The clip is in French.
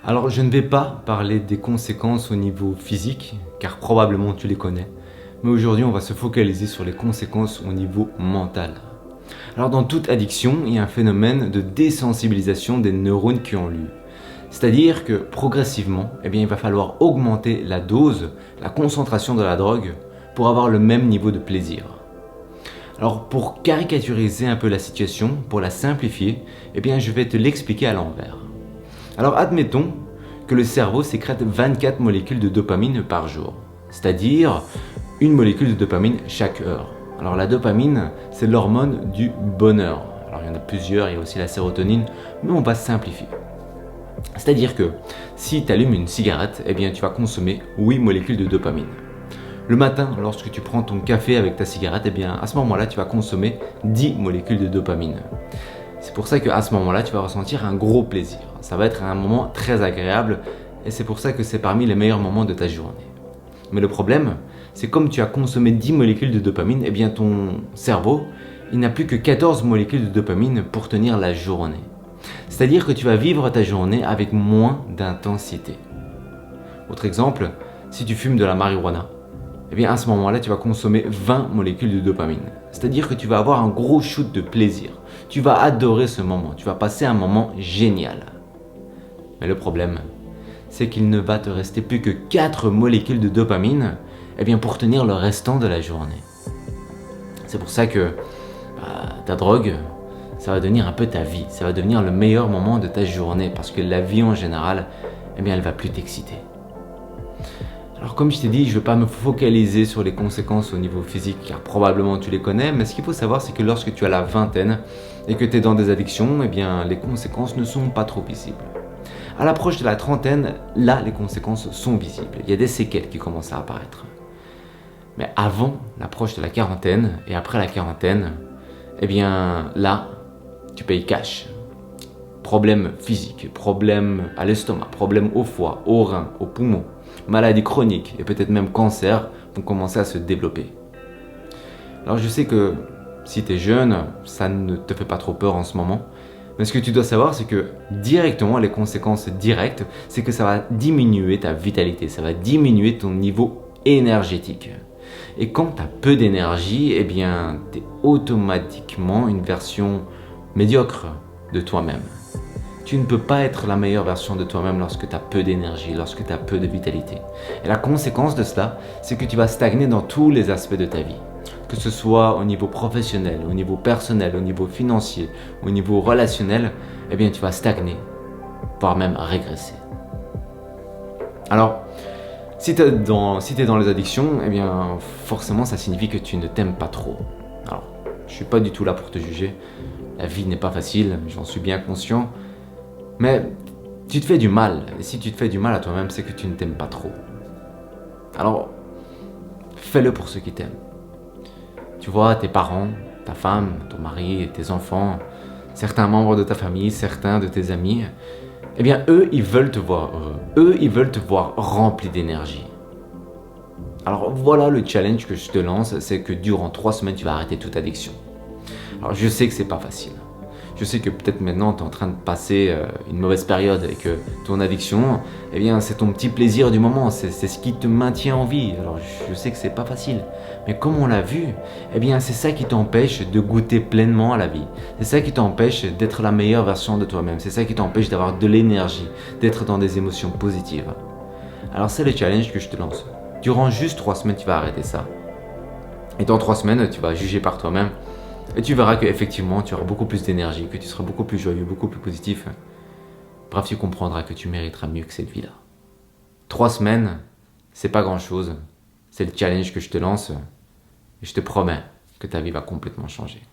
Alors je ne vais pas parler des conséquences au niveau physique, car probablement tu les connais, mais aujourd'hui on va se focaliser sur les conséquences au niveau mental. Alors dans toute addiction, il y a un phénomène de désensibilisation des neurones qui ont lieu. C'est-à-dire que progressivement, il va falloir augmenter la dose, la concentration de la drogue pour avoir le même niveau de plaisir. Alors pour caricaturiser un peu la situation, pour la simplifier, je vais te l'expliquer à l'envers. Alors admettons que le cerveau sécrète 24 molécules de dopamine par jour, c'est-à-dire une molécule de dopamine chaque heure. Alors la dopamine, c'est l'hormone du bonheur. Alors il y en a plusieurs, il y a aussi la sérotonine, mais on va simplifier. C'est-à-dire que si tu allumes une cigarette, tu vas consommer 8 molécules de dopamine. Le matin, lorsque tu prends ton café avec ta cigarette, à ce moment-là, tu vas consommer 10 molécules de dopamine. C'est pour ça qu'à ce moment-là, tu vas ressentir un gros plaisir. Ça va être un moment très agréable et c'est pour ça que c'est parmi les meilleurs moments de ta journée. Mais le problème, c'est comme tu as consommé 10 molécules de dopamine, ton cerveau, il n'a plus que 14 molécules de dopamine pour tenir la journée. C'est-à-dire que tu vas vivre ta journée avec moins d'intensité. Autre exemple, si tu fumes de la marijuana, à ce moment-là, tu vas consommer 20 molécules de dopamine. C'est-à-dire que tu vas avoir un gros shoot de plaisir. Tu vas adorer ce moment, tu vas passer un moment génial. Mais le problème, c'est qu'il ne va te rester plus que 4 molécules de dopamine pour tenir le restant de la journée. C'est pour ça que ta drogue, ça va devenir un peu ta vie. Ça va devenir le meilleur moment de ta journée parce que la vie en général, elle va plus t'exciter. Alors comme je t'ai dit, je ne veux pas me focaliser sur les conséquences au niveau physique car probablement tu les connais, mais ce qu'il faut savoir c'est que lorsque tu as la vingtaine et que tu es dans des addictions, les conséquences ne sont pas trop visibles. À l'approche de la trentaine, là les conséquences sont visibles, il y a des séquelles qui commencent à apparaître. Mais avant l'approche de la quarantaine et après la quarantaine, là tu payes cash. Problèmes physiques, problèmes à l'estomac, problèmes au foie, aux reins, aux poumons, maladies chroniques et peut-être même cancer vont commencer à se développer. Alors je sais que si tu es jeune, ça ne te fait pas trop peur en ce moment. Mais ce que tu dois savoir, c'est que directement, les conséquences directes, c'est que ça va diminuer ta vitalité, ça va diminuer ton niveau énergétique. Et quand tu as peu d'énergie, tu es automatiquement une version médiocre de toi-même. Tu ne peux pas être la meilleure version de toi-même lorsque tu as peu d'énergie, lorsque tu as peu de vitalité. Et la conséquence de cela, c'est que tu vas stagner dans tous les aspects de ta vie. Que ce soit au niveau professionnel, au niveau personnel, au niveau financier, au niveau relationnel, tu vas stagner, voire même régresser. Alors, si tu es dans les addictions, forcément ça signifie que tu ne t'aimes pas trop. Alors, je ne suis pas du tout là pour te juger. La vie n'est pas facile, j'en suis bien conscient. Mais tu te fais du mal, et si tu te fais du mal à toi-même, c'est que tu ne t'aimes pas trop. Alors, fais-le pour ceux qui t'aiment. Tu vois, tes parents, ta femme, ton mari, tes enfants, certains membres de ta famille, certains de tes amis, eux, ils veulent te voir heureux. Eux, ils veulent te voir rempli d'énergie. Alors voilà le challenge que je te lance, c'est que durant 3 semaines, tu vas arrêter toute addiction. Alors je sais que c'est pas facile. Je sais que peut-être maintenant tu es en train de passer une mauvaise période et que ton addiction, c'est ton petit plaisir du moment, c'est ce qui te maintient en vie. Alors je sais que c'est pas facile, mais comme on l'a vu, c'est ça qui t'empêche de goûter pleinement à la vie. C'est ça qui t'empêche d'être la meilleure version de toi-même. C'est ça qui t'empêche d'avoir de l'énergie, d'être dans des émotions positives. Alors c'est le challenge que je te lance. Durant juste 3 semaines, tu vas arrêter ça. Et dans 3 semaines, tu vas juger par toi-même. Et tu verras qu'effectivement, tu auras beaucoup plus d'énergie, que tu seras beaucoup plus joyeux, beaucoup plus positif. Bref, tu comprendras que tu mériteras mieux que cette vie-là. 3 semaines, c'est pas grand-chose. C'est le challenge que je te lance. Et je te promets que ta vie va complètement changer.